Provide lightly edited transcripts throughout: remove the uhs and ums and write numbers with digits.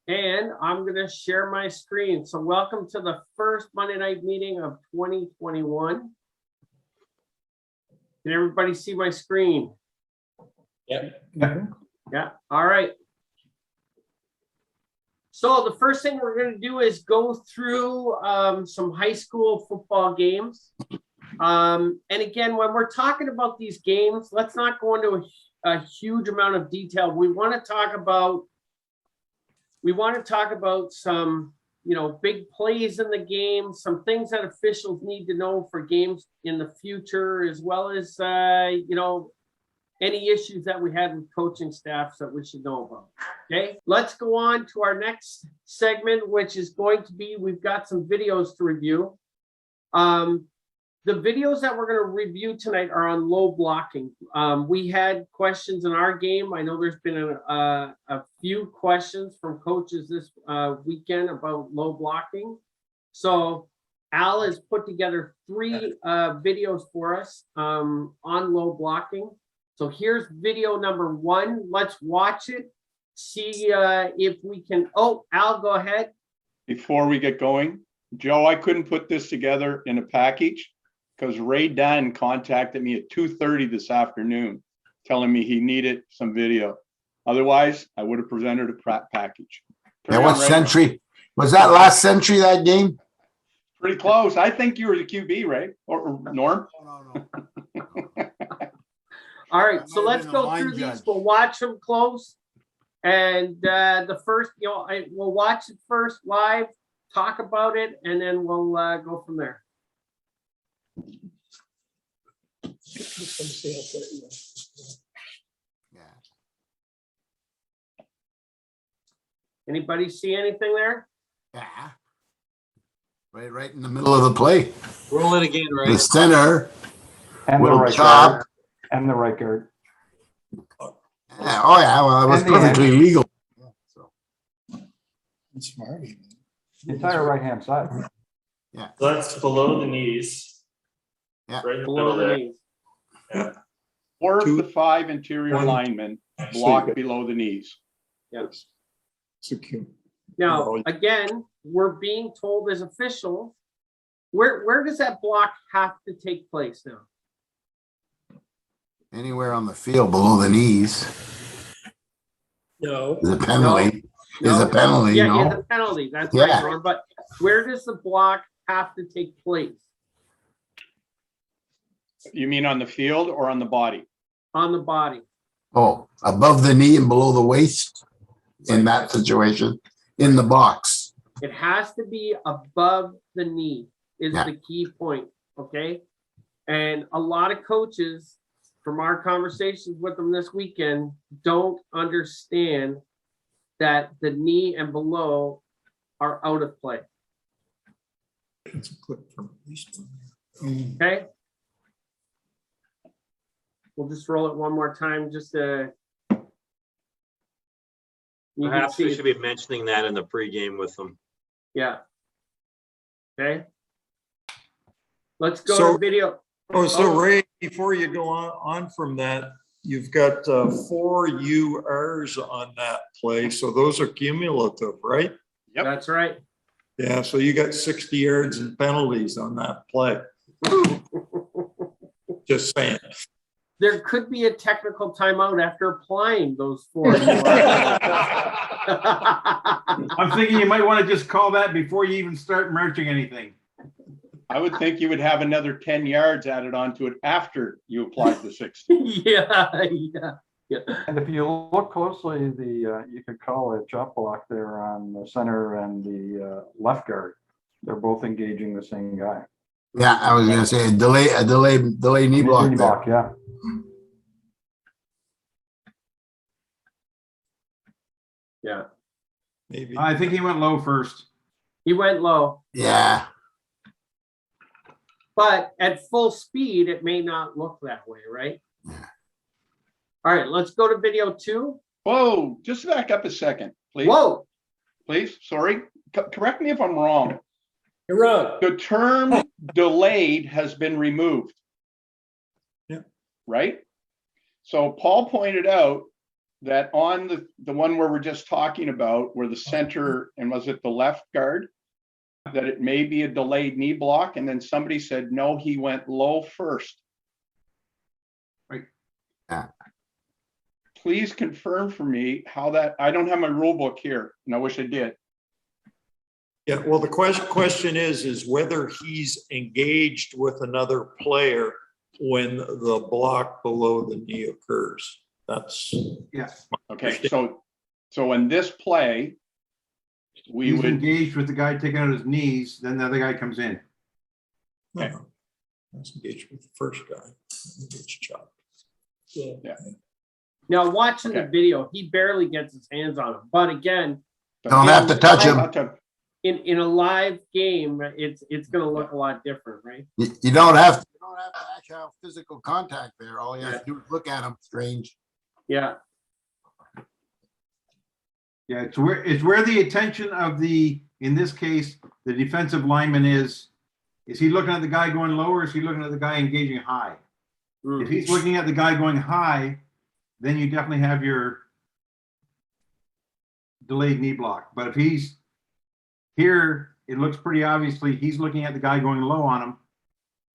And I'm going to share my screen. So welcome to the first Monday night meeting of 2021. Can everybody see my screen? Yep. Yeah. All right. So the first thing we're going to do is go through some high school football games. And again, when we're talking about these games, let's not go into a huge amount of detail. We want to talk about some, big plays in the game, some things that officials need to know for games in the future, as well as, any issues that we had with coaching staffs that we should know about. Okay, let's go on to our next segment, which is going to be, we've got some videos to review. The videos that we're going to review tonight are on low blocking. We had questions in our game. I know there's been a few questions from coaches this weekend about low blocking. So Al has put together 3 videos for us on low blocking. So here's video number 1. Let's watch it. See if we can. Oh, Al, go ahead. Before we get going, Joe, I couldn't put this together in a package because Ray Dunn contacted me at 2:30 this afternoon telling me he needed some video. Otherwise, I would have presented a package. Yeah, what century? Was that last century, that game? Pretty close. I think you were the QB, Ray, or Norm. No. All right, so let's go through these. We'll watch them close. And the first, we'll watch it first live, talk about it, and then we'll go from there. Yeah. Anybody see anything there? Yeah. Right in the middle of the play. Roll it again, The right? center. And the Will right chop. guard. And the right guard. Yeah, oh yeah, well, it was And the perfectly legal. Yeah, so. Smart. The entire right-hand side. So that's below the knees. Yeah. Right in the Below middle the there. knees. 4 of Two- the 5 interior one- linemen So you block got- below the knees. Yes. Secure. Now, again, we're being told as officials, where does that block have to take place now? Anywhere on the field below the knees No. is a penalty. No. Is a penalty, Yeah, no? the penalty. That's Yeah. right, Norm. But where does the block have to take place? You mean on the field or on the body? On the body. Oh, above the knee and below the waist in that situation, in the box. It has to be above the knee is Yeah. the key point, okay? And a lot of coaches, from our conversations with them this weekend, don't understand that the knee and below are out of play, It's a clip from at least okay? We'll just roll it one more time, just to. You can Perhaps we see, should be mentioning that in the pregame with them. yeah. Okay. Let's go So- to video. Oh, so Oh. Ray, before you go on from that, you've got 4 URs on that play. So those are cumulative, right? Yep. That's right. Yeah, so you got 60 yards and penalties on that play. Just saying. There could be a technical timeout after applying those 4. I'm thinking you might want to just call that before you even start merging anything. I would think you would have another 10 yards added onto it after you applied the 60. Yeah. And if you look closely, you could call a chop block there on the center and the left guard. They're both engaging the same guy. Yeah, I was gonna say a delay knee block Knee there. block, yeah. Yeah. Maybe. I think he went low first. He went low, Yeah, but at full speed, it may not look that way, right? Yeah. All right, let's go to video 2. Whoa, just back up a second, please. Whoa. Please, sorry. Correct me if I'm wrong. You're wrong. The term delayed has been removed. Yeah. Right? So Paul pointed out that on the one where we're just talking about, where the center, and was it the left guard? That it may be a delayed knee block, and then somebody said, no, he went low first. Right. Yeah. Please confirm for me how that, I don't have my rule book here, and I wish I did. Yeah, well, the question is whether he's engaged with another player when the block below the knee occurs. That's, Yes, Okay, so in this play, we he's would, engaged with the guy taking out his knees, then the other guy comes in. no, that's engaged with the first guy. It's chopped. Now, watching the Okay. video, he barely gets his hands on him. But again, Don't have to touch him. in a live game, it's gonna look a lot different, right? You don't have to actually have physical contact there. All you have to do is look at him. Strange. Yeah, Yeah, it's where the attention of in this case, the defensive lineman is he looking at the guy going low, or is he looking at the guy engaging high? If he's looking at the guy going high, then you definitely have your delayed knee block. But if he's here, it looks pretty obviously he's looking at the guy going low on him,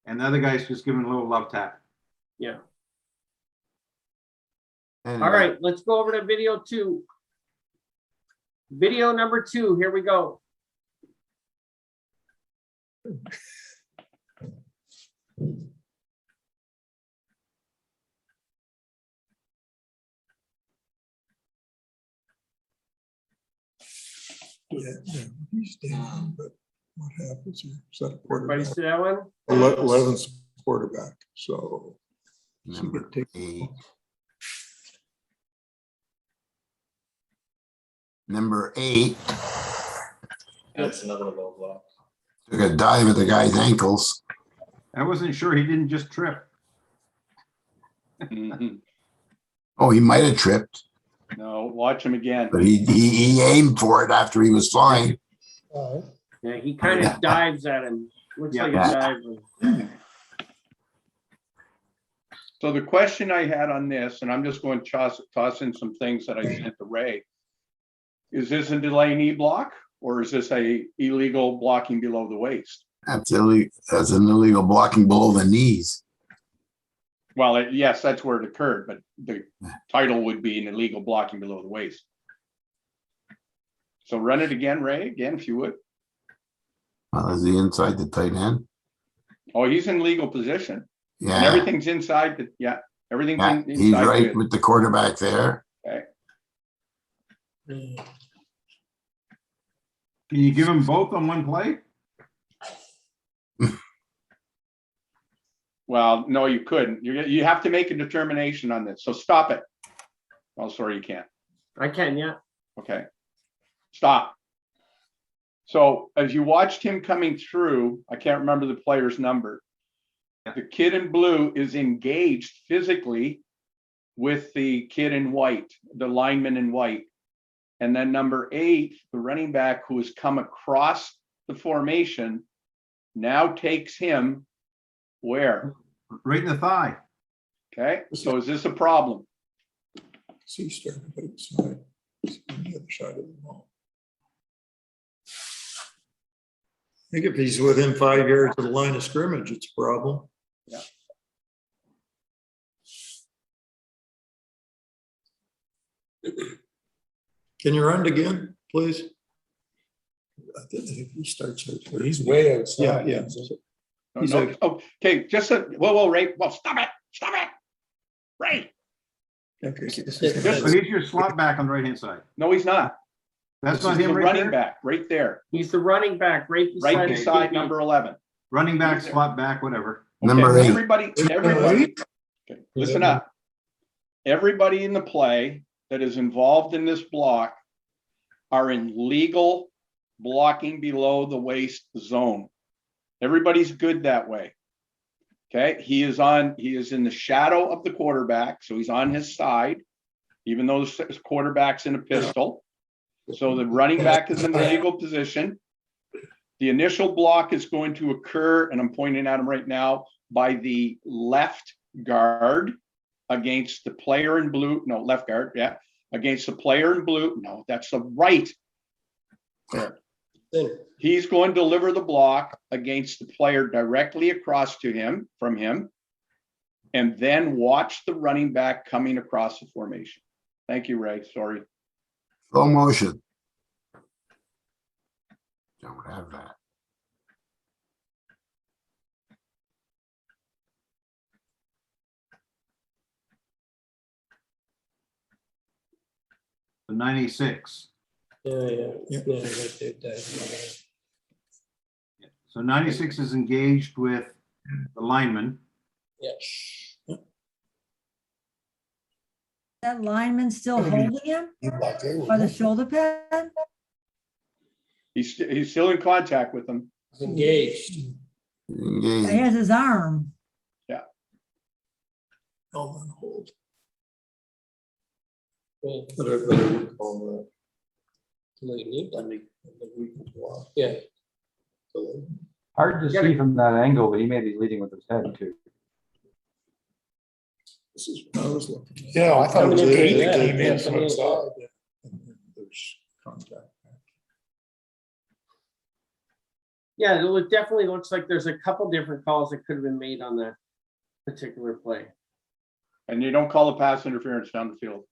and the other guy's just giving a little love tap. yeah. Anyway, All right, let's go over to video 2. Video number 2, here we go. Yeah, he's down, but what happens here? Is that a Everybody quarterback? see that one? 11th quarterback, so. number 8. Number 8 That's another low block. took a dive at the guy's ankles. I wasn't sure he didn't just trip. Mhm. Oh, he might have tripped, No, watch him again. but he aimed for it after he was flying. Yeah, he kind of dives at him. Looks like a Yeah. dive. So the question I had on this, and I'm just going to toss in some things that I sent to Ray. Is this a delay knee block, or is this a illegal blocking below the waist? That's illegal. That's an illegal blocking below the knees. Well, yes, that's where it occurred, but the title would be an illegal blocking below the waist. So run it again, Ray, again, if you would. Well, is he inside the tight end? Oh, he's in legal position. And Yeah, everything's inside the, yeah, everything's yeah, inside. he's right good. with the quarterback there. Okay. Can you give them both on one play? Well, no, you couldn't. You have to make a determination on this. So stop it. Oh, sorry, you can't. I can, yeah. Okay. Stop. So as you watched him coming through, I can't remember the player's number. The kid in blue is engaged physically with the kid in white, the lineman in white. And then number 8, the running back who has come across the formation, now takes him where? Right in the thigh. Okay, so is this a problem? See, started outside, on the other side of the ball. I think if he's within 5 yards of the line of scrimmage, it's a problem. Yeah. Can you run it again, please? I think if he starts. He's way outside. Yeah. No, He's no. like- Okay, just whoa, Ray. Well, stop it, Ray. Okay. So he's your slot back on the right-hand side. No, he's not. That's This not is the him right running there? back, right there, He's the running back right beside. right the beside QB. number 11. Running back, slot back, whatever. Okay, Number 8. Everybody, okay, listen up. Everybody in the play that is involved in this block are in legal blocking below the waist zone. Everybody's good that way. Okay, he is in the shadow of the quarterback, so he's on his side, even though the quarterback's in a pistol. So the running back is in the legal position. The initial block is going to occur, and I'm pointing at him right now, by the left guard against the player in blue, no, left guard, yeah, against the player in blue. No, that's the right. Then He's going to deliver the block against the player directly across to him, from him, and then watch the running back coming across the formation. Thank you, Ray. Sorry. Slow motion. Don't have that. The 96. yeah, right there, Dave. So 96 is engaged with the lineman. Yeah. That lineman still holding him by the shoulder pad? He's still in contact with him. He's engaged. He Engage. has his arm. Elman hold. Well, Whatever we call like knee that. bending. We can block. Yeah. Hard to Gotta- see from that angle, but he may be leading with his head too. This is what I was looking at. Yeah, I thought it was Coming in, eight, they yeah, came in yeah, from coming in, outside, and then there's contact. Yeah, it definitely looks like there's a couple different calls that could have been made on that particular play. And you don't call a pass interference down the field.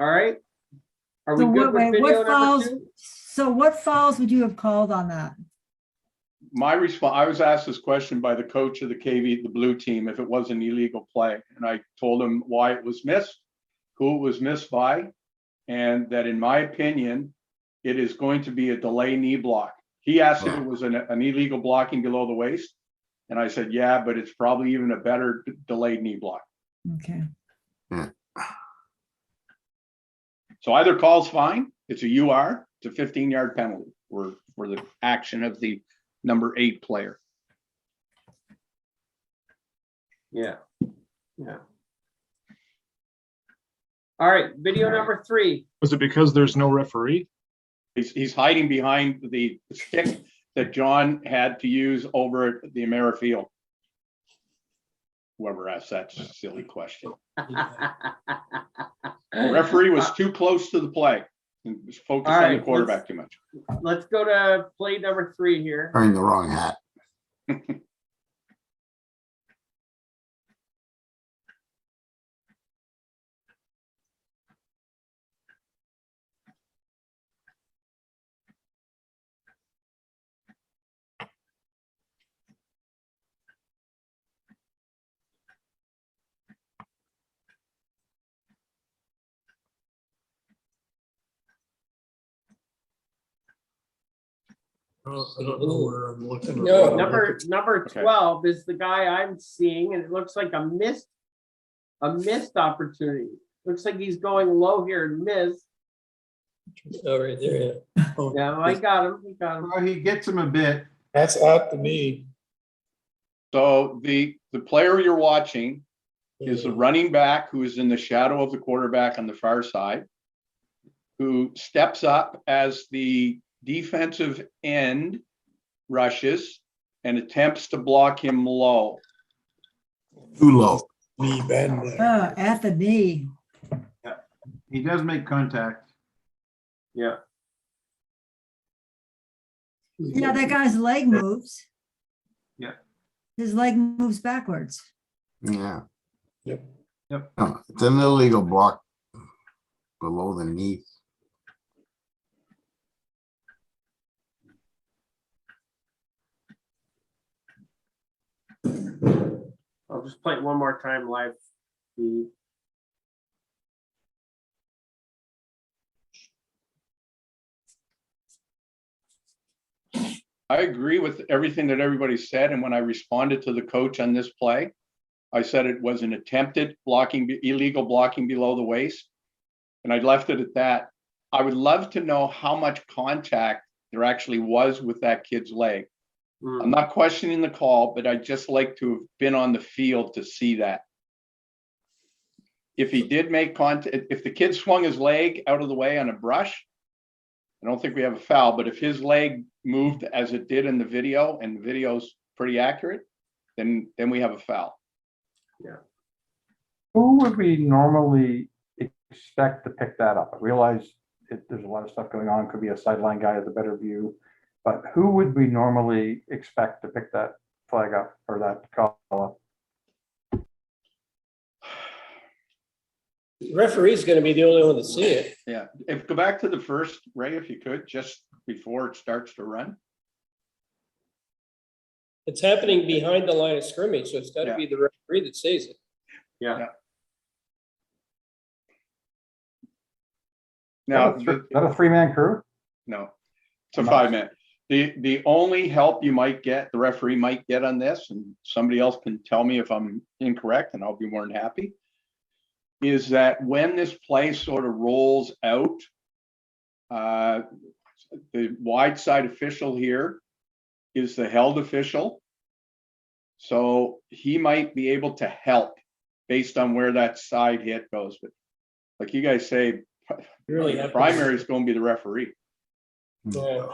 All right? Are we So good what, with wait, video what number fouls, 2? so what fouls would you have called on that? My response, I was asked this question by the coach of the KV, the blue team, if it was an illegal play. And I told him why it was missed, who it was missed by, and that in my opinion, it is going to be a delay knee block. He asked if it was an illegal blocking below the waist. And I said, yeah, but it's probably even a better delayed knee block. Okay. So either call's fine, it's a UR, it's a 15-yard penalty for the action of the number 8 player. Yeah. Yeah. All right, video number 3. Was it because there's no referee? He's hiding behind the stick that John had to use over at the Amera Field. Whoever asked that silly question. The referee was too close to the play and was focused All on right, the quarterback too much. Let's go to play number 3 here. Wearing the wrong hat. I don't know where I'm looking. or No, what I'm Number looking. number Okay. 12 is the guy I'm seeing, and it looks like a missed opportunity. Looks like he's going low here and missed. Oh, right there, yeah. Oh, Yeah, I got him. He got him. Well, he gets him a bit. That's out to me. So the player you're watching is the running back who is in the shadow of the quarterback on the far side, who steps up as the defensive end rushes and attempts to block him low. Too low. Knee bend there. At the knee. He does make contact. Yeah. Yeah, that guy's leg moves. Yeah. His leg moves backwards. Yeah. Yep. Yep. No, it's an illegal block below the knee. I'll just play it one more time live feed. I agree with everything that everybody said, and when I responded to the coach on this play, I said it was an attempted blocking, illegal blocking below the waist, and I left it at that. I would love to know how much contact there actually was with that kid's leg. I'm not questioning the call, but I'd just like to have been on the field to see that. If he did make contact, if the kid swung his leg out of the way on a brush, I don't think we have a foul, but if his leg moved as it did in the video, and the video's pretty accurate, then we have a foul. Yeah. Who would we normally expect to pick that up? I realize there's a lot of stuff going on. Could be a sideline guy with a better view, but who would we normally expect to pick that flag up or that call up? The referee's gonna be the only one to see it. Yeah, go back to the first, Ray, if you could, just before it starts to run. It's happening behind the line of scrimmage, so it's gotta be the referee that sees it. Yeah. Now, Is that a three-man crew? no, it's a 5-man. The only help you might get, the referee might get on this, and somebody else can tell me if I'm incorrect, and I'll be more than happy, is that when this play sort of rolls out, the wide side official here is the held official. So he might be able to help based on where that side hit goes. But like you guys say, primary is going to be the referee. Yeah.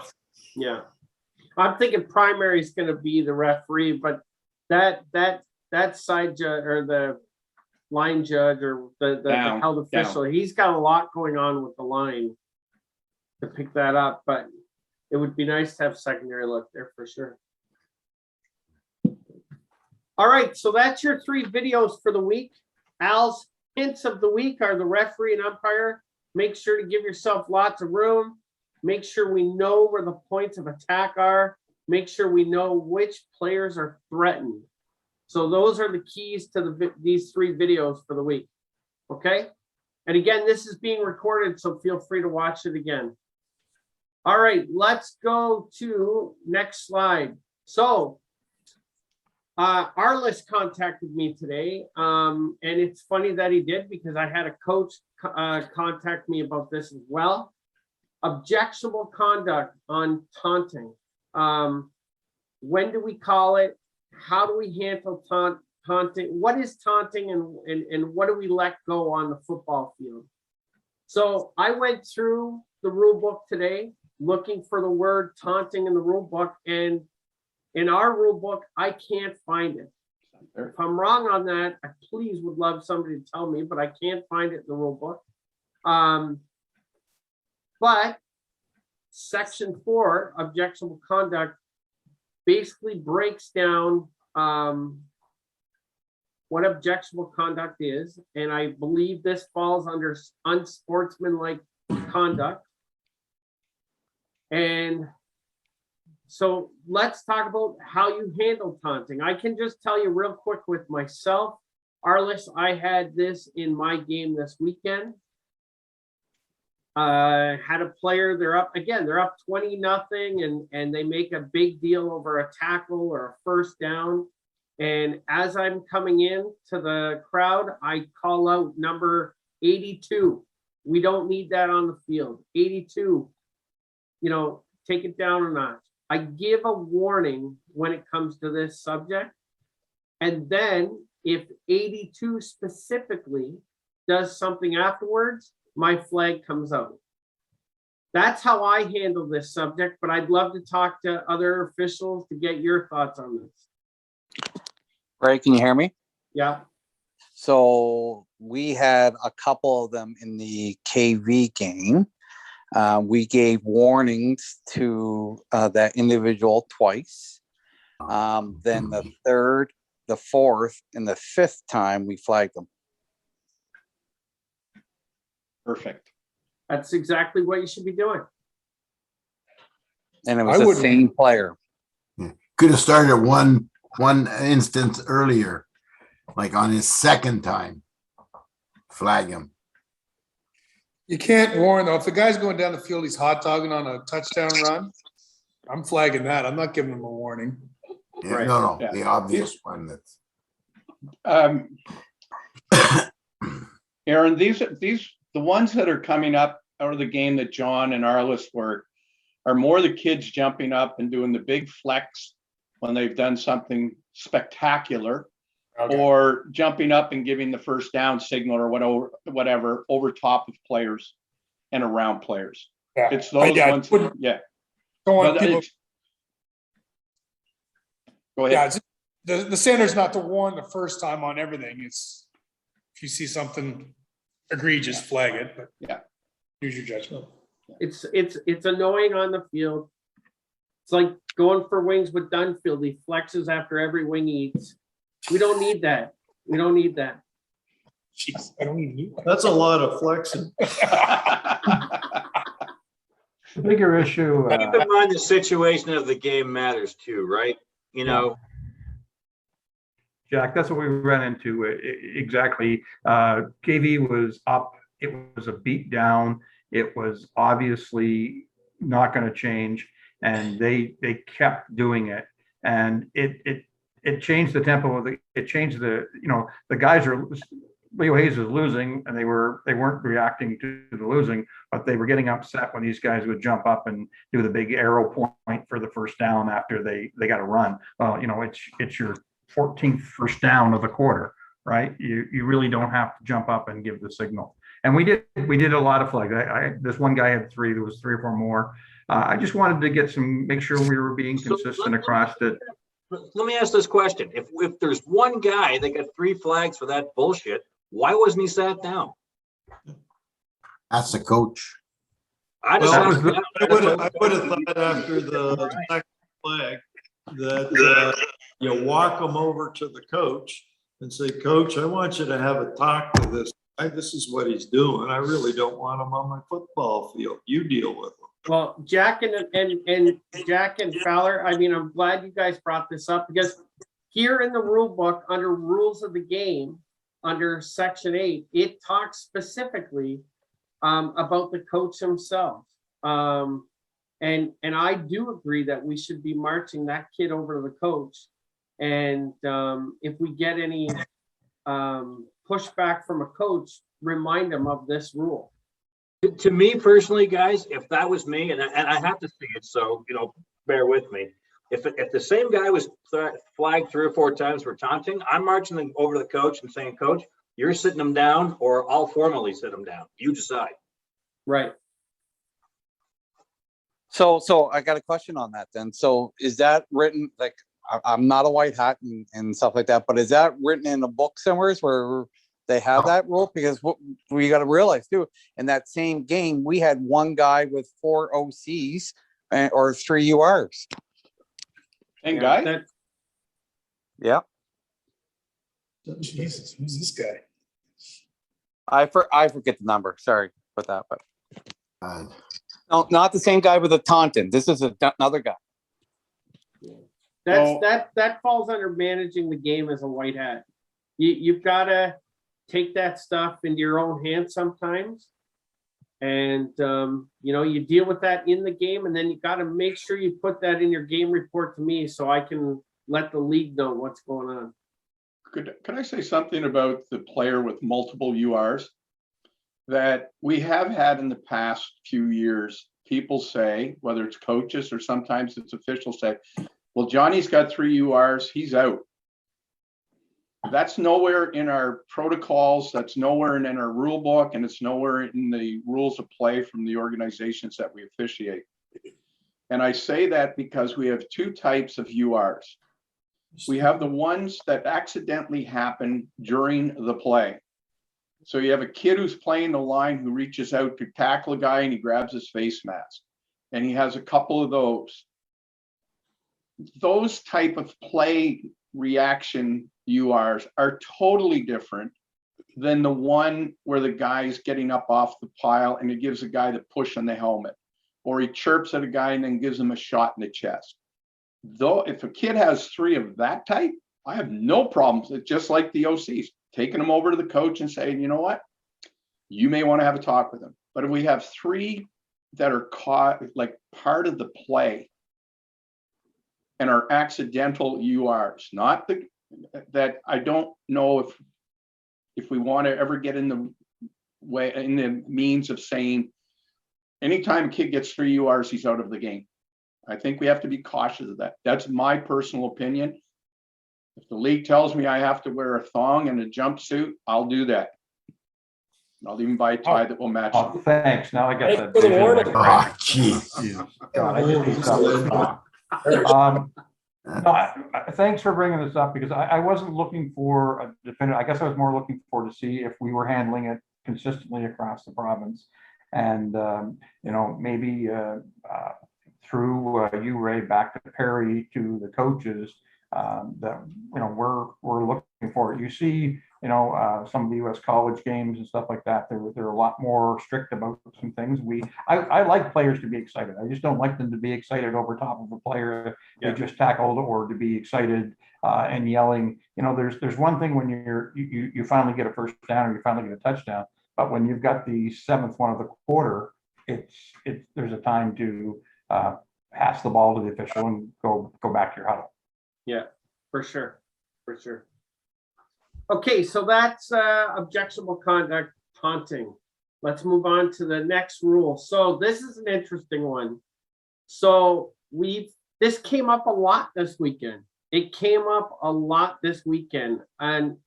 Yeah. I'm thinking primary is going to be the referee, but that side judge or the line judge or the held official, he's got a lot going on with the line to pick that up, but it would be nice to have secondary look there for sure. All right, so that's your 3 videos for the week. Al's hints of the week are the referee and umpire. Make sure to give yourself lots of room. Make sure we know where the points of attack are. Make sure we know which players are threatened. So those are the keys to these 3 videos for the week. Okay? And again, this is being recorded, so feel free to watch it again. All right, let's go to next slide. So Arliss contacted me today, and it's funny that he did because I had a coach contact me about this as well. Objectionable conduct on taunting. When do we call it? How do we handle taunting? What is taunting and what do we let go on the football field? So I went through the rule book today looking for the word taunting in the rule book, and in our rule book, I can't find it. If I'm wrong on that, I please would love somebody to tell me, but I can't find it in the rule book. But section 4, objectionable conduct, basically breaks down what objectionable conduct is, and I believe this falls under unsportsmanlike conduct. And so let's talk about how you handle taunting. I can just tell you real quick with myself, Arliss, I had this in my game this weekend. Had a player, they're up 20-0, and they make a big deal over a tackle or a first down. And as I'm coming in to the crowd, I call out number 82. We don't need that on the field. 82, take it down a notch. I give a warning when it comes to this subject. And then if 82 specifically does something afterwards, my flag comes out. That's how I handle this subject, but I'd love to talk to other officials to get your thoughts on this. Ray, can you hear me? Yeah. So we had a couple of them in the KV game. We gave warnings to that individual twice. Then the 3rd, the 4th, and the 5th time we flagged them. Perfect. That's exactly what you should be doing. And it was the same player. Could have started one instance earlier, like on his 2nd time. Flag him. You can't warn though. If the guy's going down the field, he's hot dogging on a touchdown run, I'm flagging that. I'm not giving him a warning. Yeah, Right. No, Yeah. the obvious one that's. Aaron, the ones that are coming up out of the game that John and Arliss were are more the kids jumping up and doing the big flex when they've done something spectacular, or jumping up and giving the first down signal or whatever over top of players and around players. Yeah. It's those ones. Yeah. Don't want people. Go ahead. Yeah, the standard's not to warn the first time on everything. It's if If you see something egregious, flag it, but. Yeah. Use your judgment. It's annoying on the field. It's like going for wings with Dunfield. He flexes after every wing he eats. We don't need that. We don't need that. Jeez, I don't even need one. That's a lot of flexing. The bigger issue, Keep in mind the situation of the game matters too, right? You know, Jack, that's what we ran into exactly. KV was up. It was a beat down. It was obviously not going to change, and they kept doing it, and it changed the tempo of the. It changed the the guys are. Leo Hayes was losing, and they weren't reacting to the losing, but they were getting upset when these guys would jump up and do the big arrow point for the first down after they got a run. Well, it's your 14th first down of the quarter, right? You really don't have to jump up and give the signal. And we did a lot of flags. This one guy had 3. There was 3 or 4 more. I just wanted to make sure we were being consistent across it. let me ask this question. If there's one guy that got 3 flags for that bullshit, why wasn't he sat down? That's the coach. I just Well, asked that. I would have thought after the second flag that you walk them over to the coach and say, Coach, I want you to have a talk to this guy. This is what he's doing. I really don't want him on my football field. You deal with him. Well, Jack and Jack and Fowler, I mean, I'm glad you guys brought this up because here in the rule book, under rules of the game, under section 8, it talks specifically about the coach himself. And I do agree that we should be marching that kid over to the coach. And if we get any pushback from a coach, remind him of this rule. To me personally, guys, if that was me, and I have to see it, so bear with me. If the same guy was flagged 3 or 4 times for taunting, I'm marching them over to the coach and saying, Coach, you're sitting him down, or I'll formally sit him down. You decide. Right. So I got a question on that then. So is that written, like, I'm not a white hat and stuff like that, but is that written in a book somewhere where they have that rule? Because what we got to realize too, in that same game, we had one guy with 4 OCs or 3 URs. Same guy? Yeah. Jesus, who's this guy? I forget the number. Sorry about that, but Uh, no, not the same guy with a taunting. This is another guy. That falls under managing the game as a white hat. You've got to take that stuff into your own hands sometimes. And, you deal with that in the game, and then you got to make sure you put that in your game report to me so I can let the league know what's going on. Could I say something about the player with multiple URs? That we have had in the past few years, people say, whether it's coaches or sometimes it's officials say, well, Johnny's got 3 URs, he's out. That's nowhere in our protocols, that's nowhere in our rule book, and it's nowhere in the rules of play from the organizations that we officiate. And I say that because we have 2 types of URs. We have the ones that accidentally happen during the play. So you have a kid who's playing the line who reaches out to tackle a guy and he grabs his face mask. And he has a couple of those. Those type of play reaction URs are totally different than the one where the guy's getting up off the pile and he gives a guy the push on the helmet. Or he chirps at a guy and then gives him a shot in the chest. Though if a kid has 3 of that type, I have no problems. It's just like the OCs, taking them over to the coach and saying, you know what, you may want to have a talk with them. But if we have 3 that are caught like part of the play and are accidental URs, not that I don't know if we want to ever get in the means of saying anytime a kid gets 3 URs, he's out of the game. I think we have to be cautious of that. That's my personal opinion. If the league tells me I have to wear a thong and a jumpsuit, I'll do that. I'll even buy a tie that will match. Oh, thanks. Now I got that. Thanks for the vision. warning. Oh, geez. Jesus, God, I just need something to talk. No, thanks for bringing this up because I wasn't looking for a definitive. I guess I was more looking for to see if we were handling it consistently across the province. And, you know, maybe through you, Ray, back to Perry, to the coaches, that, you know, we're looking for it. You see, you know, some of the US college games and stuff like that, they're a lot more strict about some things. I like players to be excited. I just don't like them to be excited over top of a player they just tackled, or to be excited and yelling. You know, there's one thing when you finally get a first down or you finally get a touchdown, but when you've got the 7th one of the quarter, there's a time to pass the ball to the official and go back to your huddle. Yeah, for sure, for sure. Okay, so that's objectionable conduct, taunting. Let's move on to the next rule. So this is an interesting one. So this came up a lot this weekend. It came up a lot this weekend. And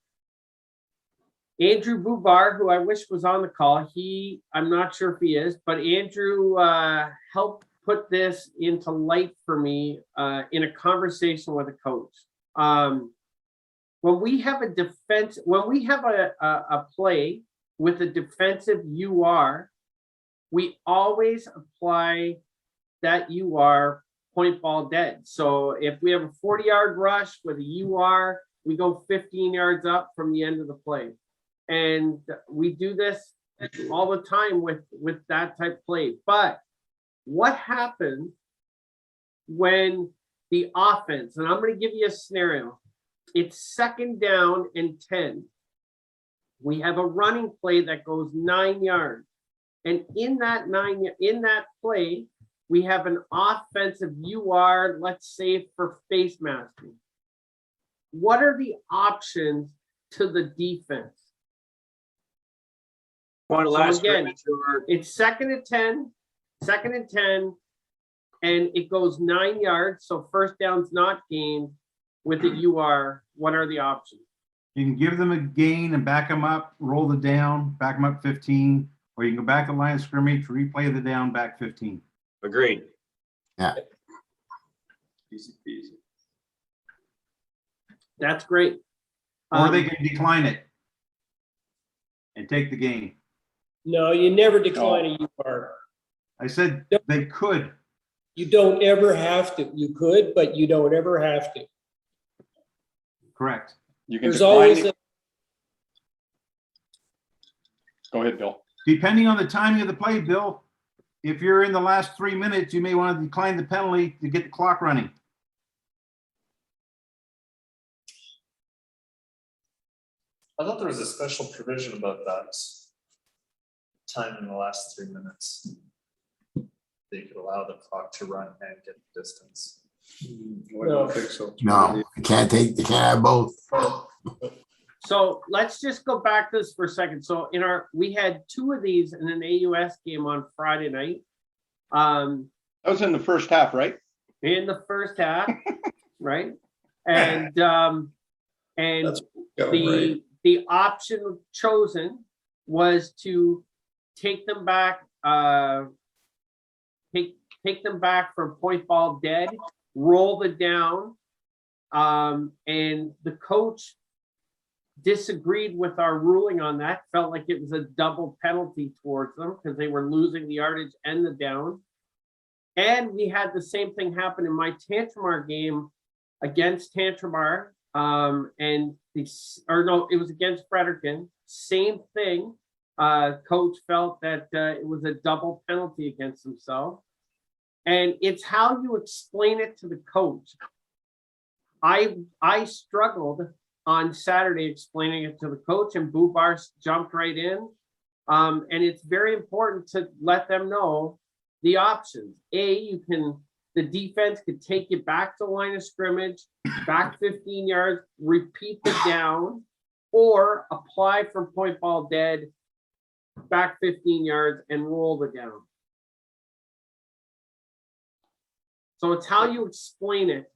Andrew Bubar, who I wish was on the call, I'm not sure if he is, but Andrew helped put this into light for me in a conversation with a coach. When we have a play with a defensive UR, we always apply that UR point ball dead. So if we have a 40-yard rush with a UR, we go 15 yards up from the end of the play. And we do this all the time with that type of play. But what happens when the offense, and I'm going to give you a scenario, it's 2nd down and 10. We have a running play that goes 9 yards. And in that play, we have an offensive UR, let's say for face masking. What are the options to the defense? So again, it's 2nd and 10, and it goes 9 yards. So first down's not gained with the UR. What are the options? You can give them a gain and back them up, roll the down, back them up 15, or you can go back to the line of scrimmage, replay the down, back 15. Agreed. Yeah. Easy peasy. That's great. Or they can decline it and take the gain. No, you never decline a UR. I said they could. You don't ever have to. You could, but you don't ever have to. Correct. You can There's always Go ahead, Bill. Depending on the timing of the play, Bill, if you're in the last 3 minutes, you may want to decline the penalty to get the clock running. I thought there was a special provision about that. Time in the last 3 minutes. They could allow the clock to run and get the distance. I don't think so. No, you can't have both. So let's just go back to this for a second. So we had 2 of these in an AUS game on Friday night. That was in the first half, right? In the first half, right? And the option chosen was to take them back, take them back from point ball dead, roll the down, and the coach disagreed with our ruling on that, felt like it was a double penalty towards them because they were losing the yardage and the down. And we had the same thing happen in my Tantramar game against Tantramar, it was against Fredericton. Same thing. Coach felt that it was a double penalty against himself. And it's how you explain it to the coach. I struggled on Saturday explaining it to the coach, and Bubar jumped right in. And it's very important to let them know the options. The defense could take you back to the line of scrimmage, back 15 yards, repeat the down, or apply from point ball dead, back 15 yards and roll the down. So it's how you explain it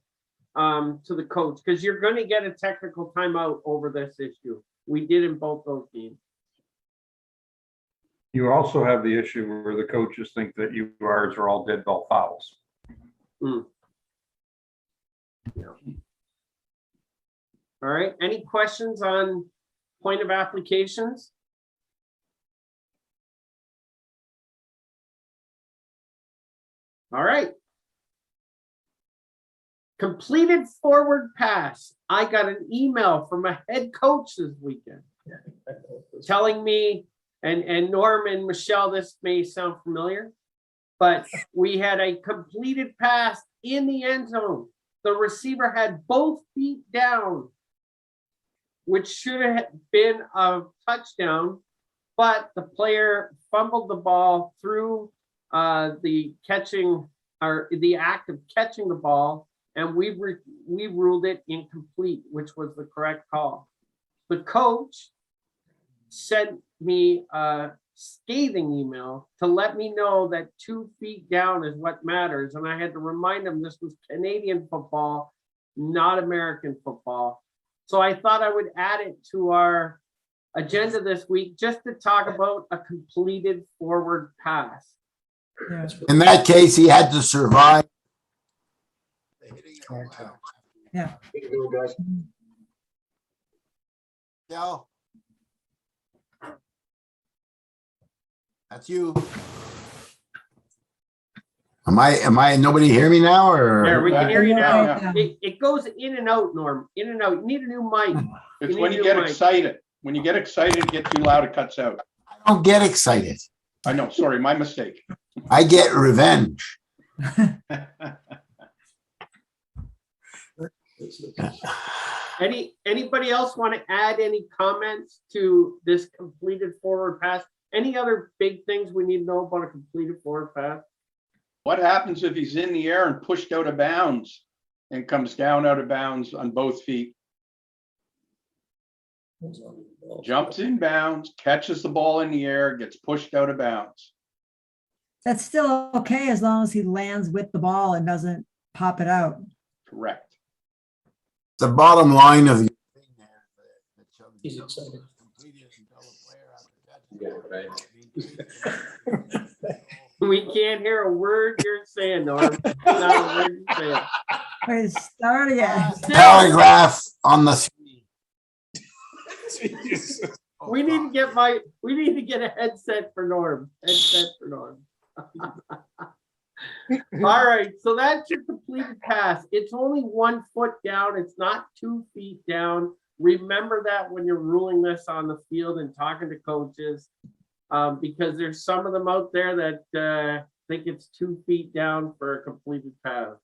to the coach, because you're going to get a technical timeout over this issue. We did in both those games. You also have the issue where the coaches think that URs are all dead ball fouls. All right, any questions on point of applications? All right. Completed forward pass. I got an email from a head coach this weekend telling me, and Norm and Michelle, this may sound familiar, but we had a completed pass in the end zone. The receiver had both feet down, which should have been a touchdown, but the player fumbled the ball through the catching, or the act of catching the ball, and we ruled it incomplete, which was the correct call. The coach sent me a scathing email to let me know that 2 feet down is what matters, and I had to remind him this was Canadian football, not American football. So I thought I would add it to our agenda this week just to talk about a completed forward pass. Yeah. In that case, he had to survive. Yeah. Cal? That's you. Am I, nobody hear me now or? There, we can hear you now. Yeah. It goes in and out, Norm, in and out. You need a new mic. It's You when need you a new get mic. excited. When you get excited, it gets too loud, it cuts out. I don't get excited. I know, sorry, my mistake. I get revenge. Anybody else want to add any comments to this completed forward pass? Any other big things we need to know about a completed forward pass? What happens if he's in the air and pushed out of bounds and comes down out of bounds on both feet? Jumps in bounds, catches the ball in the air, gets pushed out of bounds. That's still okay as long as he lands with the ball and doesn't pop it out. Correct. The bottom line of the He's excited. We can't hear a word you're saying, Norm. Not a word you're saying. Wait, start again. paragraph on the screen. We need to get a headset for Norm. Headset for Norm. All right, so that's your completed pass. It's only 1 foot down. It's not 2 feet down. Remember that when you're ruling this on the field and talking to coaches, because there's some of them out there that think it's 2 feet down for a completed pass.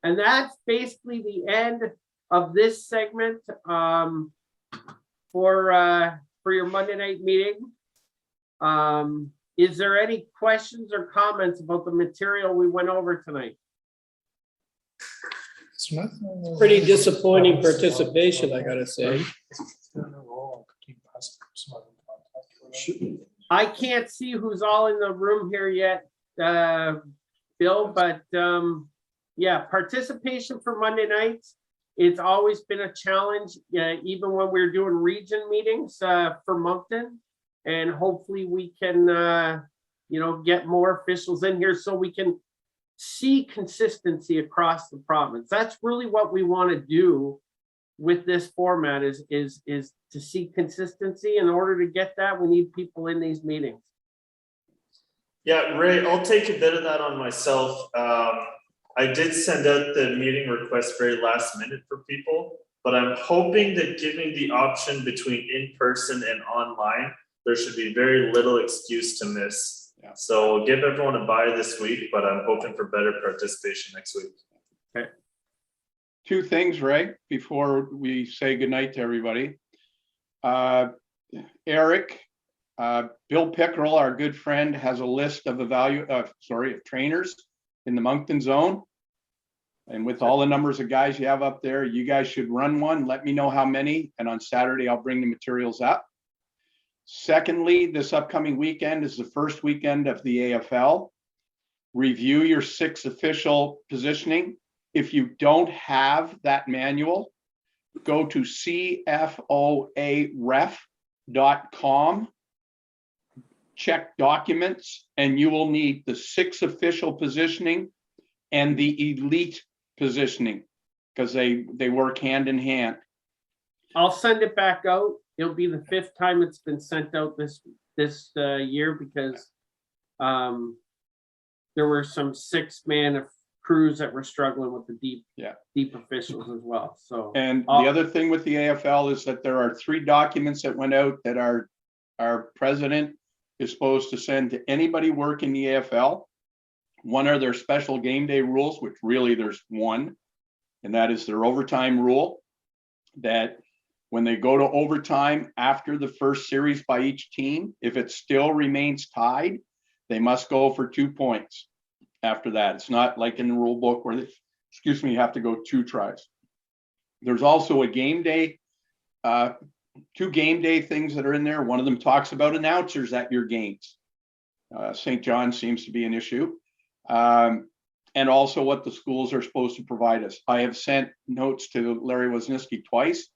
And that's basically the end of this segment for your Monday night meeting. Is there any questions or comments about the material we went over tonight? Pretty disappointing participation, I gotta say. I can't see who's all in the room here yet, Bill, but yeah, participation for Monday nights. It's always been a challenge, even when we're doing region meetings for Moncton. And hopefully we can, get more officials in here so we can see consistency across the province. That's really what we want to do with this format is to see consistency. In order to get that, we need people in these meetings. Yeah, Ray, I'll take a bit of that on myself. I did send out the meeting request very last minute for people, but I'm hoping that giving the option between in-person and online, there should be very little excuse to miss. Yeah. So we'll give everyone a bye this week, but I'm hoping for better participation next week. Okay. 2 things, Ray, before we say goodnight to everybody. Eric, Bill Pickerel, our good friend, has a list of trainers in the Moncton zone. And with all the numbers of guys you have up there, you guys should run one. Let me know how many. And on Saturday, I'll bring the materials up. Secondly, this upcoming weekend is the first weekend of the AFL. Review your 6 official positioning. If you don't have that manual, go to cfoaref.com, check documents, and you will need the 6 official positioning and the elite positioning. because they work hand in hand. I'll send it back out. It'll be the 5th time it's been sent out this year because there were some 6-man crews that were struggling with the deep officials as well. So And the other thing with the AFL is that there are 3 documents that went out that our president is supposed to send to anybody working the AFL. One are their special game day rules, which really there's one, and that is their overtime rule, that when they go to overtime after the first series by each team, if it still remains tied, they must go for 2 points after that. It's not like in the rule book where you have to go 2 tries. There's also a game day, 2 game day things that are in there. One of them talks about announcers at your games. St. John seems to be an issue. And also what the schools are supposed to provide us. I have sent notes to Larry Wisniewski twice,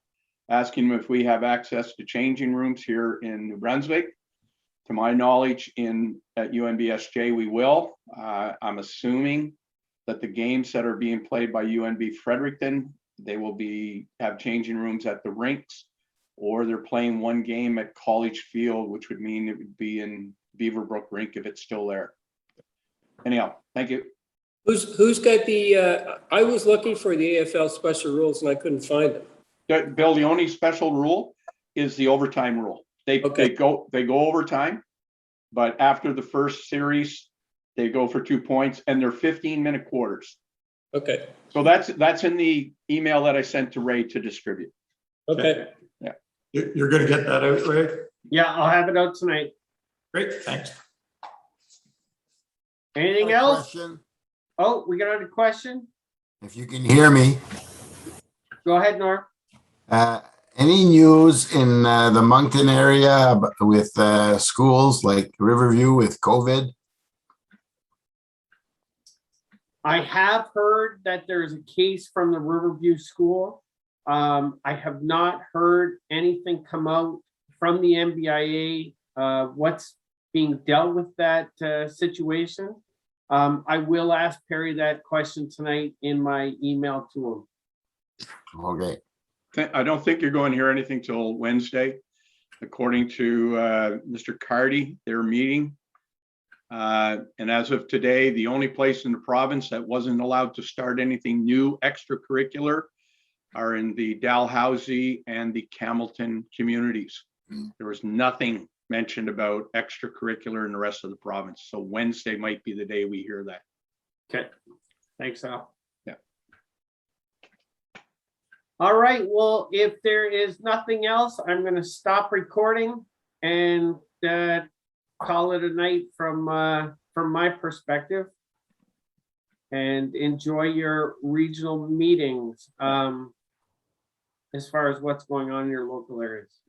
asking him if we have access to changing rooms here in New Brunswick. To my knowledge, at UNBSJ, we will. I'm assuming that the games that are being played by UNB Fredericton, they will have changing rooms at the rinks, or they're playing one game at College Field, which would mean it would be in Beaverbrook Rink if it's still there. Anyhow, thank you. Who's got the, I was looking for the AFL special rules and I couldn't find them. Bill, the only special rule is the overtime rule. They go overtime, but after the first series, they go for 2 points, and they're 15-minute quarters. Okay. So that's in the email that I sent to Ray to distribute. Okay. Yeah. You're gonna get that out, Ray? yeah, I'll have it out tonight. Great, thanks. Anything Got a else? question? Oh, we got a question? If you can hear me, Go ahead, Norm. any news in the Moncton area with schools like Riverview with COVID? I have heard that there's a case from the Riverview School. I have not heard anything come out from the MBIA, what's being dealt with that situation. I will ask Perry that question tonight in my email to him. Okay. I don't think you're going to hear anything till Wednesday, according to Mr. Cardy, their meeting. And as of today, the only place in the province that wasn't allowed to start anything new extracurricular are in the Dalhousie and the Campbellton communities. There was nothing mentioned about extracurricular in the rest of the province. So Wednesday might be the day we hear that. Okay, thanks, Al. Yeah. All right, well, if there is nothing else, I'm gonna stop recording and call it a night from my perspective. And enjoy your regional meetings as far as what's going on in your local areas.